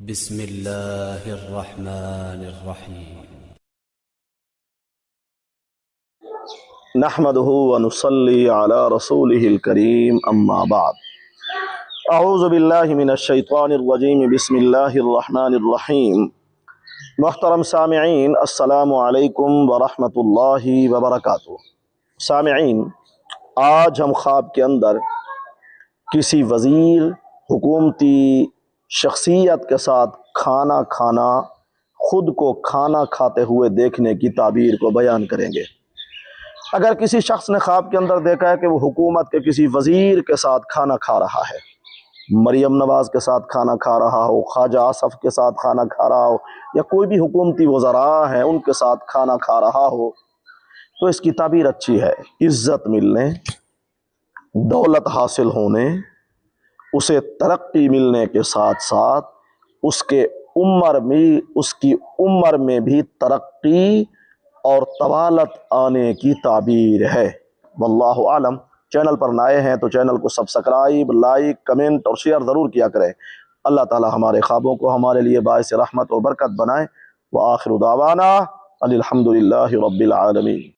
بسم اللہ الرحمن الرحیم۔ نحمده ونصلي على رسوله الكريم اما بعد اعوذ باللہ من الشیطان الرجیم بسم اللہ الرحمن الرحیم۔ محترم سامعین، السلام علیکم ورحمۃ اللہ وبرکاتہ۔ سامعین، آج ہم خواب کے اندر کسی وزیر، حکومتی شخصیت کے ساتھ کھانا کھانا، خود کو کھانا کھاتے ہوئے دیکھنے کی تعبیر کو بیان کریں گے۔ اگر کسی شخص نے خواب کے اندر دیکھا ہے کہ وہ حکومت کے کسی وزیر کے ساتھ کھانا کھا رہا ہے، مریم نواز کے ساتھ کھانا کھا رہا ہو، خواجہ آصف کے ساتھ کھانا کھا رہا ہو، یا کوئی بھی حکومتی وزراء ہیں ان کے ساتھ کھانا کھا رہا ہو، تو اس کی تعبیر اچھی ہے۔ عزت ملنے، دولت حاصل ہونے، اسے ترقی ملنے کے ساتھ ساتھ اس کی عمر میں بھی ترقی اور طوالت آنے کی تعبیر ہے۔ واللہ عالم۔ چینل پر نئے ہیں تو چینل کو سبسکرائب، لائک، کمنٹ اور شیئر ضرور کیا کریں۔ اللہ تعالی ہمارے خوابوں کو ہمارے لیے باعث رحمت و برکت بنائے۔ وآخر دعوانا الحمد للہ رب العالمین۔